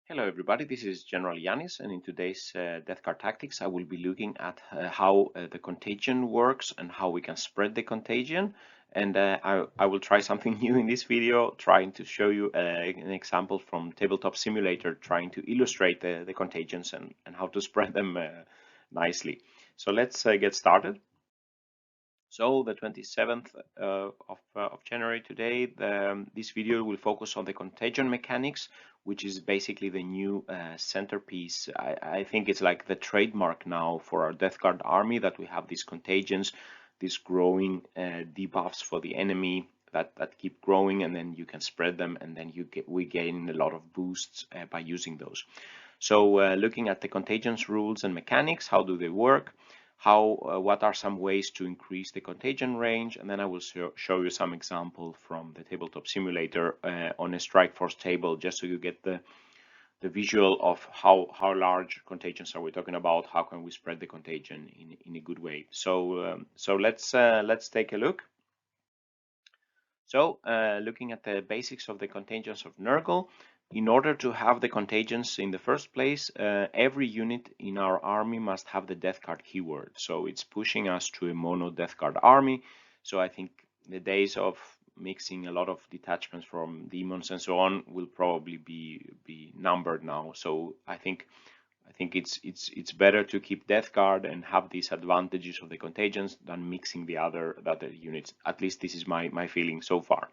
Hello everybody, this is General Yanis, and in today's Death Card Tactics I will be looking at how the contagion works and how we can spread the contagion. And I will try something new in this video, trying to show you an example from Tabletop Simulator, trying to illustrate the contagions and how to spread them nicely. So let's get started. So the 27th of January today, this video will focus on the contagion mechanics, which is basically the new centerpiece. I think it's like the trademark now for our Death Guard army, that we have these contagions, these growing debuffs for the enemy that keep growing, and then you can spread them, and then we gain a lot of boosts by using those. So looking at the contagions rules and mechanics, how do they work? What are some ways to increase the contagion range, and then I will show you some example from the Tabletop Simulator on a Strike Force table, just so you get the visual of how large contagions are we talking about, how can we spread the contagion in a good way. So let's take a look. So looking at the basics of the contagions of Nurgle, in order to have the contagions in the first place, every unit in our army must have the Death Card keyword. So it's pushing us to a mono Death Card army. So I think the days of mixing a lot of detachments from demons and so on will probably be numbered now. So I think it's better to keep Death Guard and have these advantages of the contagions than mixing the other units. At least this is my feeling so far.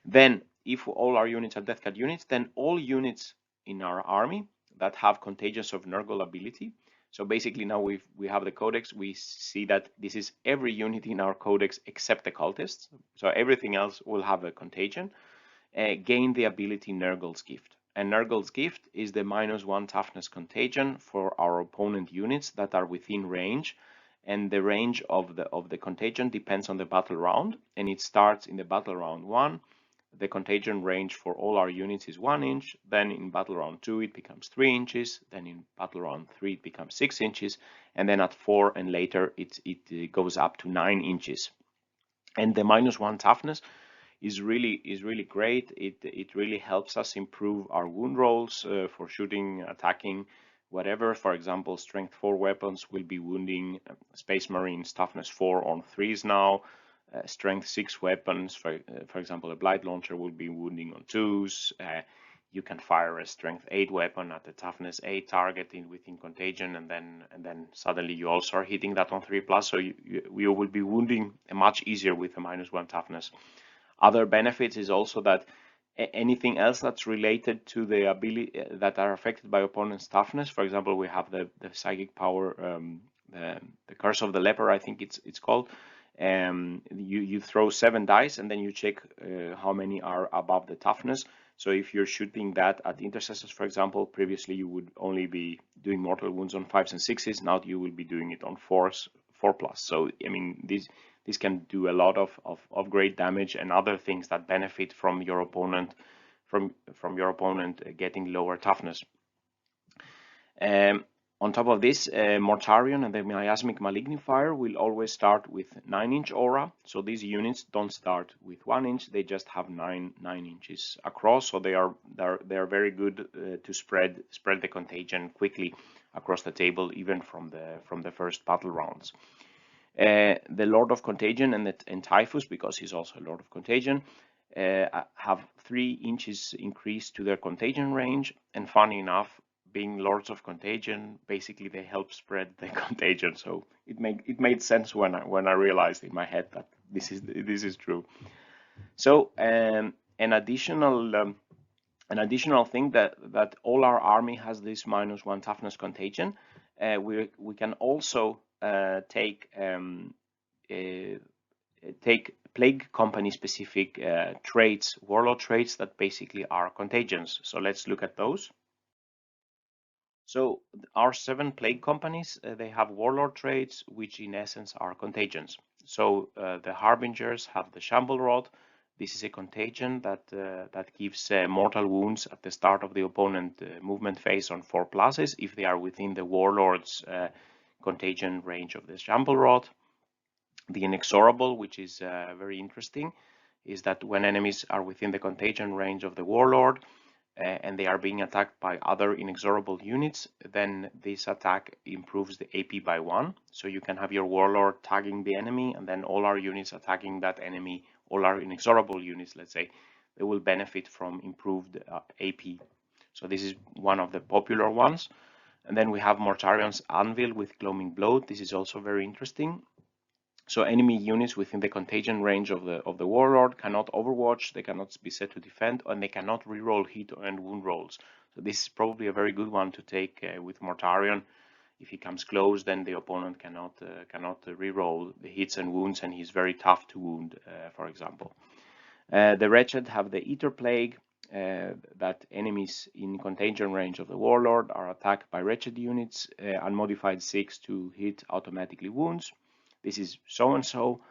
Then, if all our units are Death Guard units, then all units in our army that have Contagions of Nurgle ability. So basically now we have the Codex, we see that this is every unit in our Codex except the cultists. So everything else will have a contagion. Gain the ability Nurgle's Gift. And Nurgle's Gift is the -1 toughness contagion for our opponent units that are within range. And the range of the contagion depends on the battle round, and it starts in the battle round 1. The contagion range for all our units is 1 inch. Then in battle round 2 it becomes 3 inches. Then in battle round 3 it becomes 6 inches, and then at 4 and later it goes up to 9 inches. And the -1 toughness is really great. It really helps us improve our wound rolls for shooting, attacking, whatever. For example, strength 4 weapons will be wounding Space Marines toughness 4 on 3s now. Strength 6 weapons, for example, a Blight launcher will be wounding on 2s. You can fire a strength 8 weapon at the toughness 8 target within contagion, and then suddenly you also are hitting that on 3+. So you will be wounding much easier with a -1 toughness. Other benefits is also that anything else that's related to the ability that are affected by opponent's toughness. For example, we have the psychic power, the Curse of the Leper, I think it's called. You throw 7 dice and then you check how many are above the toughness. So if you're shooting that at intercessors, for example, previously you would only be doing mortal wounds on 5s and 6s. Now you will be doing it on 4s, 4+. So I mean, this can do a lot of great damage and other things that benefit from your opponent getting lower toughness. On top of this, Mortarion and the Miasmic Malignifier will always start with 9-inch aura. So these units don't start with 1 inch; they just have 9 inches across. So they are very good to spread the contagion quickly across the table, even from the first battle rounds. The Lord of Contagion and Typhus, because he's also a Lord of Contagion, have 3 inches increase to their contagion range. And funny enough, being Lords of Contagion, basically they help spread the contagion. So it made sense when I realized in my head that this is true. So an additional thing that all our army has this -1 toughness contagion. We can also take Plague Company specific traits, warlord traits that basically are contagions. So let's look at those. So our 7 Plague Companies, they have warlord traits, which in essence are contagions. So the Harbingers have the Shamble Rod. This is a contagion that gives mortal wounds at the start of the opponent movement phase on 4+, if they are within the warlord's contagion range of the Shamble Rod. The Inexorable, which is very interesting, is that when enemies are within the contagion range of the warlord, and they are being attacked by other inexorable units, then this attack improves the AP by 1. So you can have your warlord tagging the enemy, and then all our units attacking that enemy, all our inexorable units, let's say, they will benefit from improved AP. So this is one of the popular ones. And then we have Mortarion's Anvil with Gloaming Blow. This is also very interesting. So enemy units within the contagion range of the warlord cannot overwatch, they cannot be set to defend, and they cannot reroll hit and wound rolls. So this is probably a very good one to take with Mortarion. If he comes close, then the opponent cannot reroll the hits and wounds, and he's very tough to wound, for example. The Wretched have the Eater Plague, that enemies in contagion range of the warlord are attacked by Wretched units, unmodified 6 to hit automatically wounds. This is so-and-so.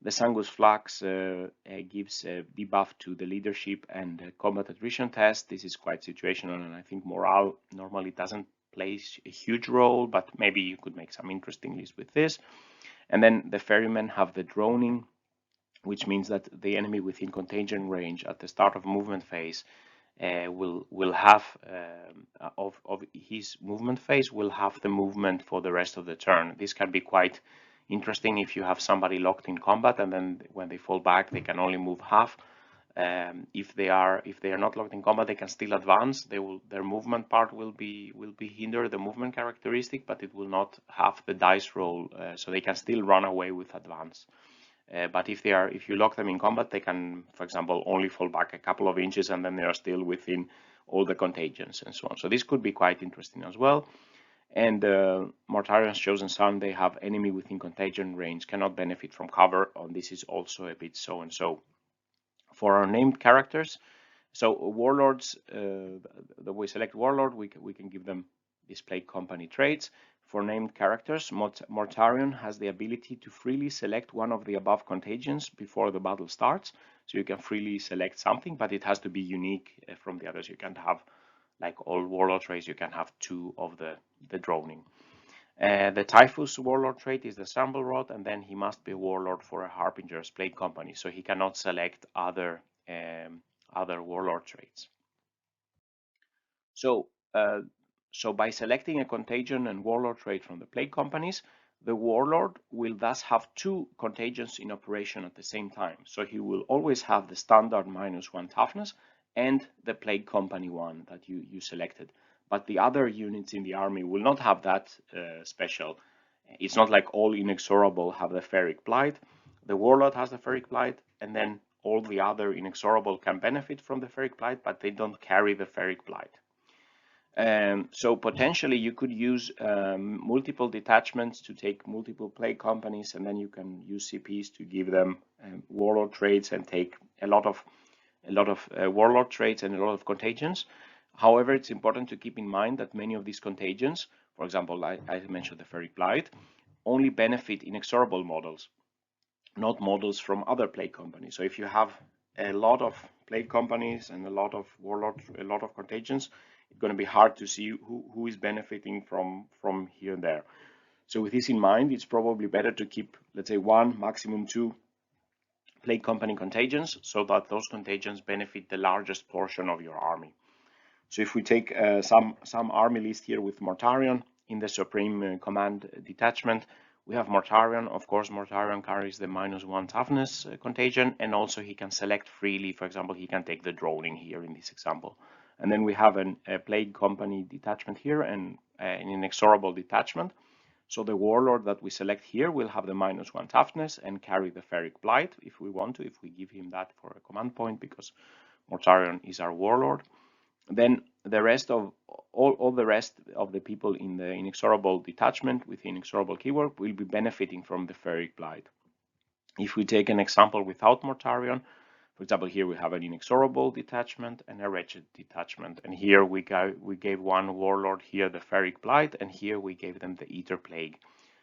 The Sangus Flux gives a debuff to the leadership and combat attrition test. This is quite situational, and I think morale normally doesn't play a huge role, but maybe you could make some interesting lists with this. And then the Ferrymen have the Droning, which means that the enemy within contagion range at the start of movement phase will have of his movement phase will have the movement for the rest of the turn. This can be quite interesting if you have somebody locked in combat, and then when they fall back, they can only move half. If they are not locked in combat, they can still advance. Their movement part will be hindered, the movement characteristic, but it will not have the dice roll, so they can still run away with advance. But if you lock them in combat, they can, for example, only fall back a couple of inches, and then they are still within all the contagions and so on. So this could be quite interesting as well. And Mortarion's Chosen Son, they have enemy within contagion range cannot benefit from cover, and this is also a bit so and so. For our named characters, so warlords, the we select warlord, we can give them these Plague Company traits. For named characters, Mortarion has the ability to freely select one of the above contagions before the battle starts. So you can freely select something, but it has to be unique from the others. You can't have, like all warlord traits, you can have 2 of the droning. The Typhus warlord trait is the Stumble Rod, and then he must be a warlord for a Harbinger's Plague Company, so he cannot select other warlord traits. So by selecting a Contagion and Warlord trait from the Plague Companies, the Warlord will thus have 2 contagions in operation at the same time. So he will always have the standard -1 toughness and the Plague Company one that you selected. But the other units in the army will not have that special. It's not like all inexorable have the Ferric Blight. The Warlord has the Ferric Blight, and then all the other inexorable can benefit from the Ferric Blight, but they don't carry the Ferric Blight. So potentially you could use multiple detachments to take multiple Plague Companies, and then you can use CPs to give them warlord traits and take a lot of warlord traits and a lot of contagions. However, it's important to keep in mind that many of these contagions, for example, I mentioned the Ferric Blight, only benefit inexorable models, not models from other Plague Companies. So if you have a lot of Plague Companies and a lot of contagions, it's going to be hard to see who is benefiting from here and there. So with this in mind, it's probably better to keep, let's say, 1, maximum 2 Plague Company contagions, so that those contagions benefit the largest portion of your army. So if we take some army list here with Mortarion in the Supreme Command detachment, we have Mortarion. Of course, Mortarion carries the -1 toughness contagion, and also he can select freely. For example, he can take the droning here in this example. And then we have a Plague Company detachment here and an inexorable detachment. So the warlord that we select here will have the -1 toughness and carry the Ferric Blight if we want to, if we give him that for a command point, because Mortarion is our warlord. Then the rest of all the rest of the people in the inexorable detachment with the inexorable keyword will be benefiting from the Ferric Blight. If we take an example without Mortarion, for example, here we have an inexorable detachment and a wretched detachment, and here we gave one warlord here the Ferric Blight, and here we gave them the Eater Plague.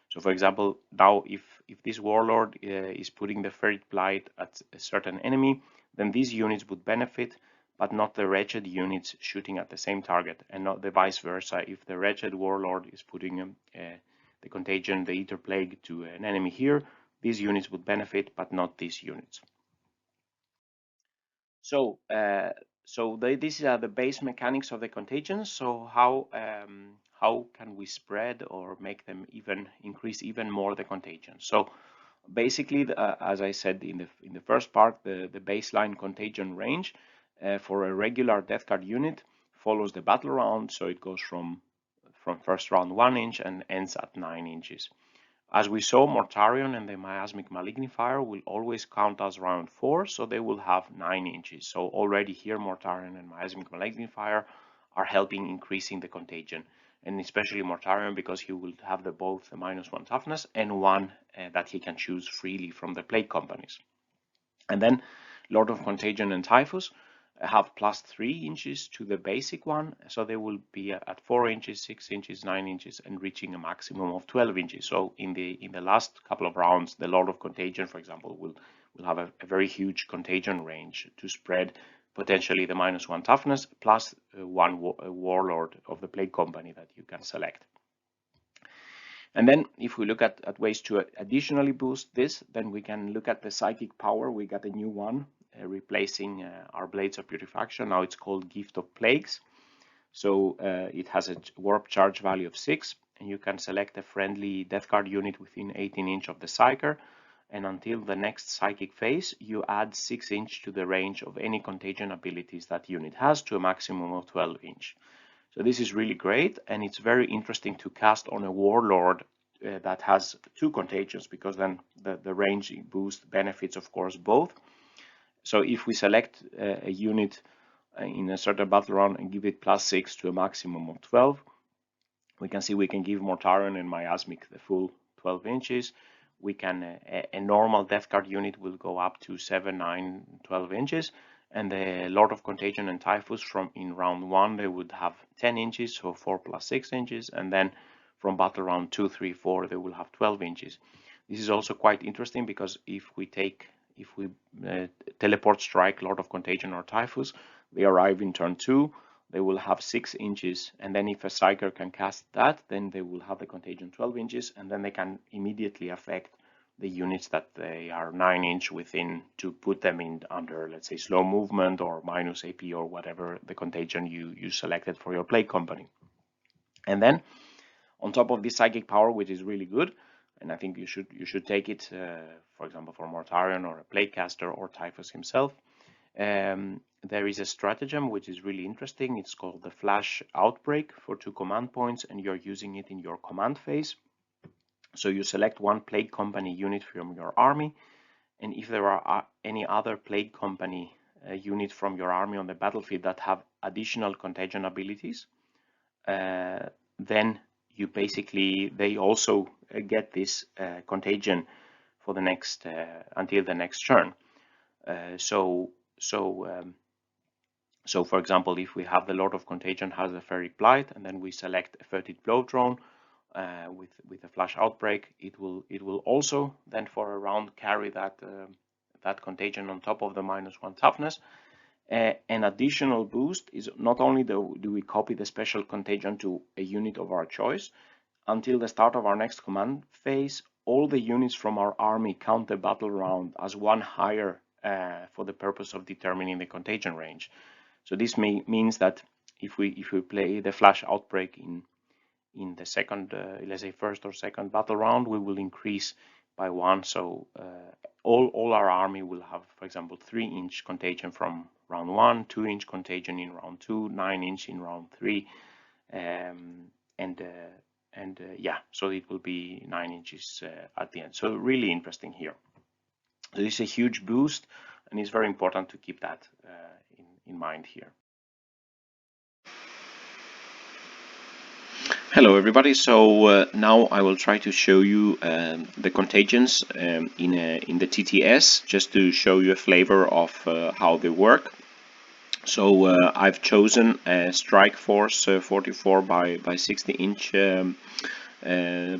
So for example, now if this warlord is putting the Ferric Blight at a certain enemy, then these units would benefit, but not the wretched units shooting at the same target, and not the vice versa. If the wretched warlord is putting the contagion, the Eater Plague, to an enemy here, these units would benefit, but not these units. So these are the base mechanics of the contagions. So how can we spread or make them increase even more the contagion? So basically, as I said in the first part, the baseline contagion range for a regular death card unit follows the battle round. So it goes from first round 1 inch and ends at 9 inches. As we saw, Mortarion and the Miasmic Malignifier will always count as round 4, so they will have 9 inches. So already here, Mortarion and Miasmic Malignifier are helping increasing the contagion, and especially Mortarion because he will have both the -1 toughness and one that he can choose freely from the plague companies. And then Lord of Contagion and Typhus have +3 inches to the basic one, so they will be at 4 inches, 6 inches, 9 inches, and reaching a maximum of 12 inches. So in the last couple of rounds, the Lord of Contagion, for example, will have a very huge contagion range to spread potentially the -1 toughness plus one warlord of the plague company that you can select. And then if we look at ways to additionally boost this, then we can look at the psychic power. We got a new one replacing our Blades of Putrefaction. Now it's called Gift of Plagues. So it has a warp charge value of 6, and you can select a friendly death card unit within 18 inch of the Psyker, and until the next psychic phase, you add 6 inch to the range of any contagion abilities that unit has to a maximum of 12 inch. So this is really great, and it's very interesting to cast on a warlord that has 2 contagions, because then the range boost benefits, of course, both. So if we select a unit in a certain battle round and give it +6 to a maximum of 12, we can see we can give Mortarion and Miasmic the full 12 inches. We can a normal death card unit will go up to 7, 9, 12 inches, and the Lord of Contagion and Typhus in round 1 they would have 10 inches, so 4 + 6 inches, and then from battle round 2, 3, 4 they will have 12 inches. This is also quite interesting because if we teleport strike Lord of Contagion or Typhus, they arrive in turn 2, they will have 6 inches, and then if a Psyker can cast that, then they will have the contagion 12 inches, and then they can immediately affect the units that they are 9 inch within to put them in under, let's say, slow movement or minus AP or whatever the contagion you selected for your plague company. And then on top of this psychic power, which is really good, and I think you should take it, for example, for Mortarion or a plague caster or Typhus himself. There is a stratagem which is really interesting. It's called the Flash Outbreak for 2 command points, and you're using it in your command phase. So you select one plague company unit from your army, and if there are any other plague company unit from your army on the battlefield that have additional contagion abilities, then you basically they also get this contagion for the next until the next turn. So for example, if we have the Lord of Contagion has a Ferric Blight, and then we select a Furtive Blow Drone with a Flash Outbreak, it will also then for a round carry that contagion on top of the -1 toughness. An additional boost is not only do we copy the special contagion to a unit of our choice, until the start of our next command phase, all the units from our army count the battle round as one higher for the purpose of determining the contagion range. So this means that if we play the Flash Outbreak in the second, let's say first or second battle round, we will increase by 1. So all our army will have, for example, 3 inch contagion from round 1, 2 inch contagion in round 2, 9 inch in round 3, yeah, so it will be 9 inches at the end. So really interesting here. So this is a huge boost, and it's very important to keep that in mind here. Hello everybody, so now I will try to show you the contagions in the TTS, just to show you a flavor of how they work. So I've chosen a Strike Force 44 by 60 inch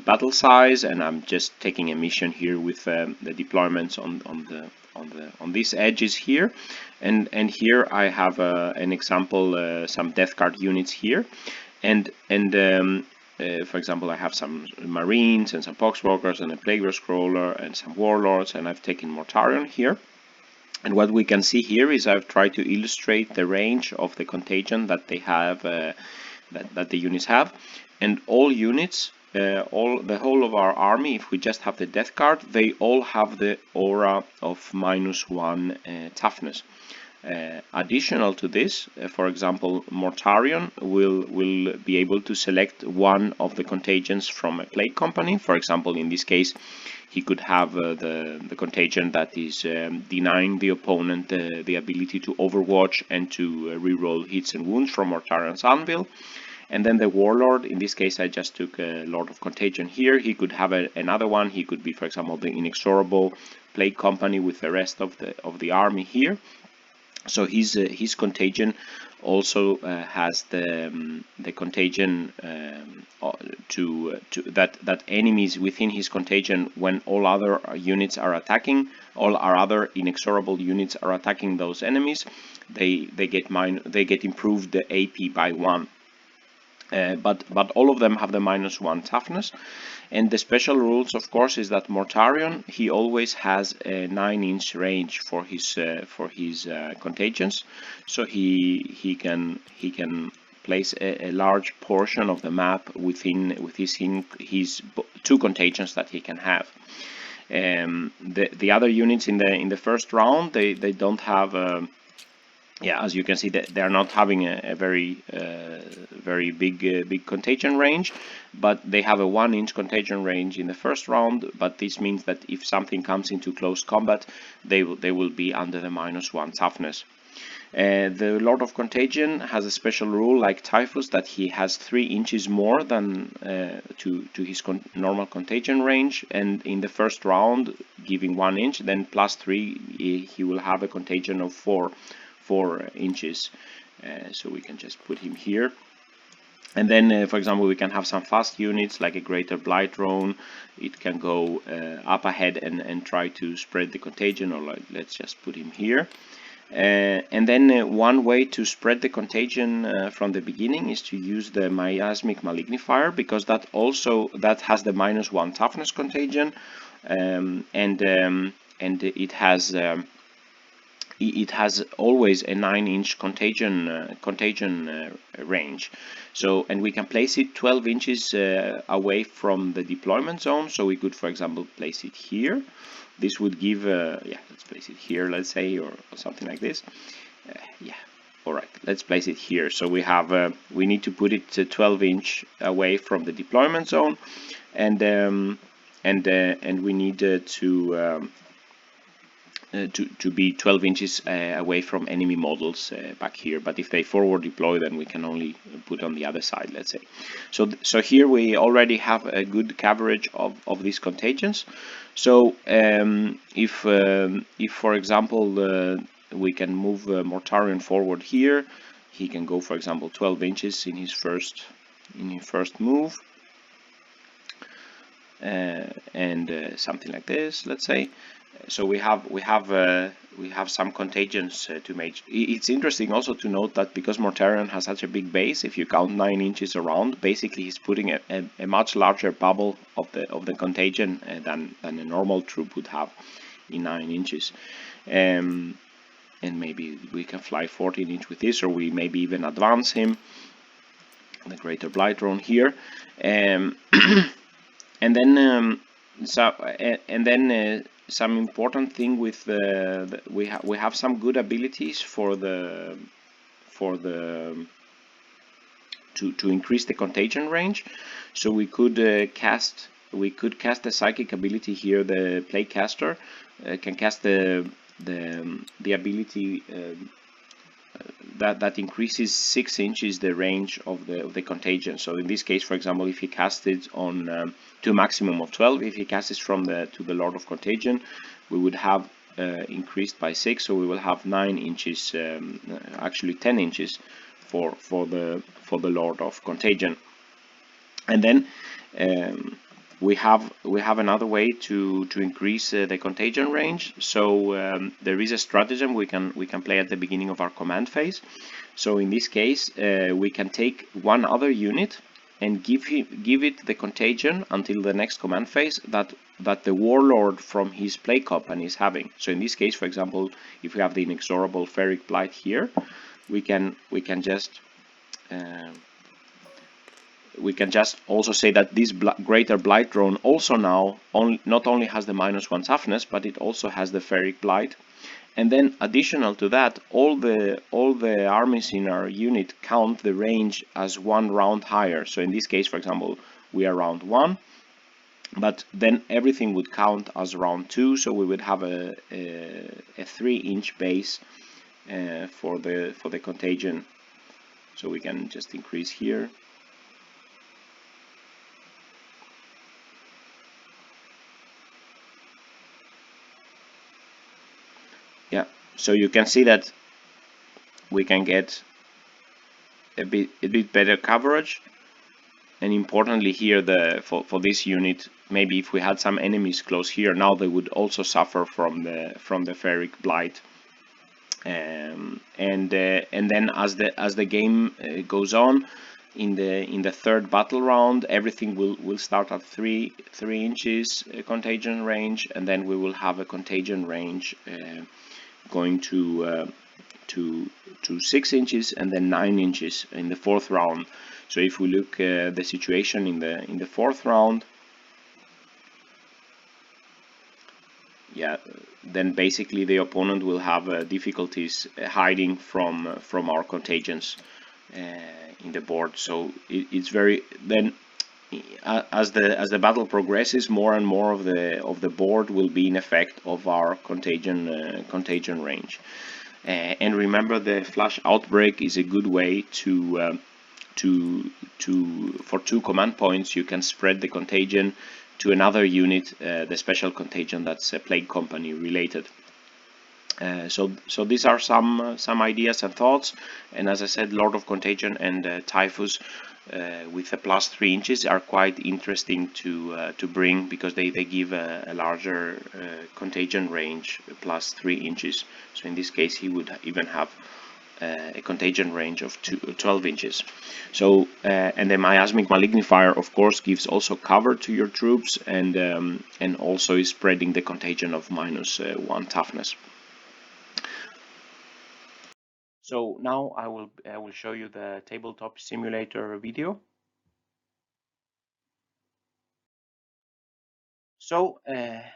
battle size, and I'm just taking a mission here with the deployments on these edges here, and here I have an example, some death card units here, and for example, I have some Marines and some Poxwalkers and a Plague Scroller and some Warlords, and I've taken Mortarion here. And what we can see here is I've tried to illustrate the range of the contagion that they have, that the units have, and all units, the whole of our army, if we just have the death card, they all have the aura of -1 toughness. Additional to this, for example, Mortarion will be able to select one of the contagions from a plague company. For example, in this case, he could have the contagion that is denying the opponent the ability to overwatch and to reroll hits and wounds from Mortarion's anvil. And then the Warlord, in this case I just took a Lord of Contagion here, he could have another one. He could be, for example, the Inexorable Plague Company with the rest of the army here. So his contagion also has the contagion that enemies within his contagion, when all other units are attacking, all our other inexorable units are attacking those enemies, they get improved the AP by 1. But all of them have the -1 toughness. And the special rules, of course, is that Mortarion, he always has a 9-inch range for his contagions, so he can place a large portion of the map with his 2 contagions that he can have. The other units in the first round, they don't have. Yeah, as you can see, they are not having a very big contagion range, but they have a 1-inch contagion range in the first round. But this means that if something comes into close combat, they will be under the -1 toughness. The Lord of Contagion has a special rule like Typhus, that he has 3 inches more than to his normal contagion range, and in the first round, giving 1 inch, then +3, he will have a contagion of 4 inches. So we can just put him here. And then, for example, we can have some fast units like a Greater Blightlord. It can go up ahead and try to spread the contagion, or let's just put him here. And then one way to spread the contagion from the beginning is to use the Miasmic Malignifier, because that has the -1 toughness contagion, and it has always a 9-inch contagion range. So, and we can place it 12 inches away from the deployment zone. So we could, for example, place it here. This would give, yeah, let's place it here, let's say, or something like this. Yeah, all right, let's place it here. So we have, we need to put it 12 inch away from the deployment zone, and we need to be 12 inches away from enemy models back here. But if they forward deploy, then we can only put on the other side, let's say. So here we already have a good coverage of these contagions. So if for example we can move Mortarion forward here, he can go, for example, 12 inches in his first move, and something like this, let's say. So we have some contagions to make. It's interesting also to note that because Mortarion has such a big base, if you count 9 inches around, basically he's putting a much larger bubble of the contagion than a normal troop would have in 9 inches. And maybe we can fly 14 inch with this, or we maybe even advance him, the Greater Blightlord here, and then some important thing with we have some good abilities to increase the contagion range. So we could cast the psychic ability here. The Plague Caster can cast the ability that increases 6 inches the range of the contagion. So in this case, for example, if he casts it on to a maximum of 12, if he casts it to the Lord of Contagion, we would have increased by 6, so we will have 9 inches, actually 10 inches for the Lord of Contagion. And then we have another way to increase the contagion range. So there is a stratagem we can play at the beginning of our command phase. So in this case, we can take one other unit and give it the contagion until the next command phase that the warlord from his plague company is having. So in this case, for example, if we have the inexorable ferric blight here, we can just also say that this greater blight drone also now not only has the -1 toughness, but it also has the ferric blight. And then additional to that, all the armies in our unit count the range as 1 round higher. So in this case, for example, we are round 1, but then everything would count as round 2, so we would have a 3-inch base for the contagion. So we can just increase here. Yeah, so you can see that we can get a bit better coverage, and importantly here, for this unit, maybe if we had some enemies close here, now they would also suffer from the ferric blight. And then as the game goes on, in the third battle round, everything will start at 3 inches contagion range, and then we will have a contagion range going to 6 inches and then 9 inches in the fourth round. So if we look the situation in the fourth round, yeah, then basically the opponent will have difficulties hiding from our contagions in the board. So it's very then as the battle progresses, more and more of the board will be in effect of our contagion range. And remember, the flash outbreak is a good way to for 2 command points you can spread the contagion to another unit, the special contagion that's Plague Company related. So these are some ideas and thoughts, and as I said, Lord of Contagion and Typhus with the +3 inches are quite interesting to bring, because they give a larger contagion range, +3 inches. So in this case he would even have a contagion range of 12 inches. So and the miasmic malignifier, of course, gives also cover to your troops, and also is spreading the contagion of -1 toughness. So now I will show you the tabletop simulator video. So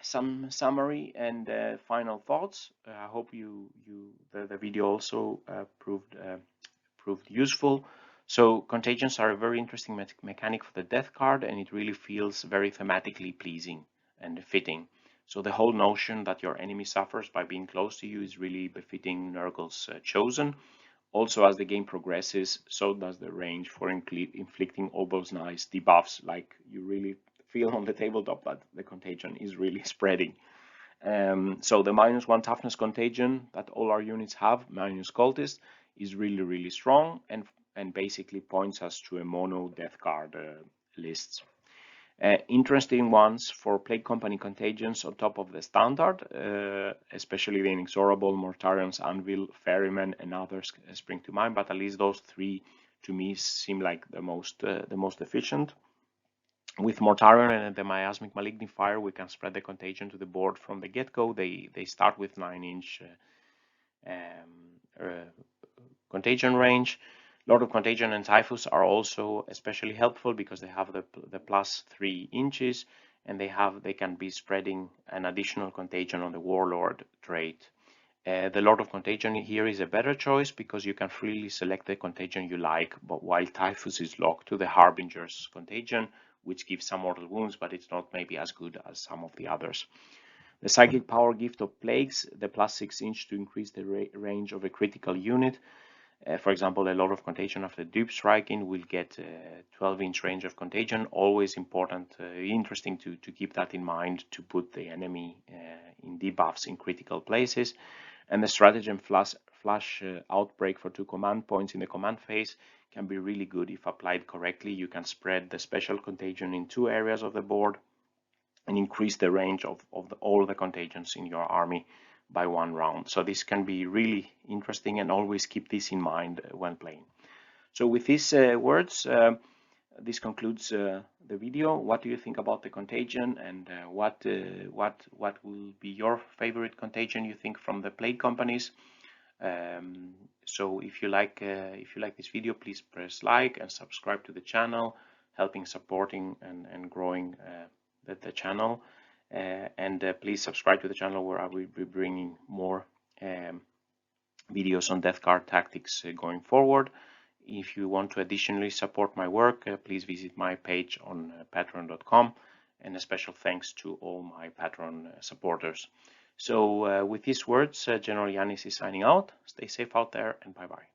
some summary and final thoughts. I hope the video also proved useful. So contagions are a very interesting mechanic for the death card, and it really feels very thematically pleasing and fitting. So the whole notion that your enemy suffers by being close to you is really befitting Nurgle's Chosen. Also, as the game progresses, so does the range for inflicting all those nice debuffs, like you really feel on the tabletop that the contagion is really spreading. So the -1 toughness contagion that all our units have, minus cultist, is really strong, and basically points us to a mono death card lists. Interesting ones for Plague Company Contagions on top of the standard, especially the Inexorable, Mortarions, Anvil, Ferryman, and others spring to mind, but at least those 3 to me seem like the most efficient. With Mortarion and the Miasmic Malignifier, we can spread the contagion to the board from the get-go. They start with 9-inch contagion range. Lord of Contagion and Typhus are also especially helpful because they have the +3 inches, and they can be spreading an additional contagion on the Warlord trait. The Lord of Contagion here is a better choice because you can freely select the contagion you like, but while Typhus is locked to the Harbinger's contagion, which gives some mortal wounds, but it's not maybe as good as some of the others. The Psychic Power Gift of Plagues, the +6 inch to increase the range of a critical unit. For example, a Lord of Contagion after dupe striking will get a 12-inch range of contagion. Always important, interesting to keep that in mind, to put the enemy in debuffs in critical places. And the Stratagem Flash Outbreak for 2 command points in the command phase can be really good if applied correctly. You can spread the special contagion in 2 areas of the board and increase the range of all the contagions in your army by 1 round. So this can be really interesting, and always keep this in mind when playing. So with these words, this concludes the video. What do you think about the Contagion, and what will be your favorite Contagion you think from the plague companies? So if you like this video, please press like and subscribe to the channel, helping supporting and growing the channel. And please subscribe to the channel, where I will be bringing more videos on death card tactics going forward. If you want to additionally support my work, please visit my page on patreon.com, and a special thanks to all my Patreon supporters. So with these words, General Yanis is signing out. Stay safe out there, and bye-bye.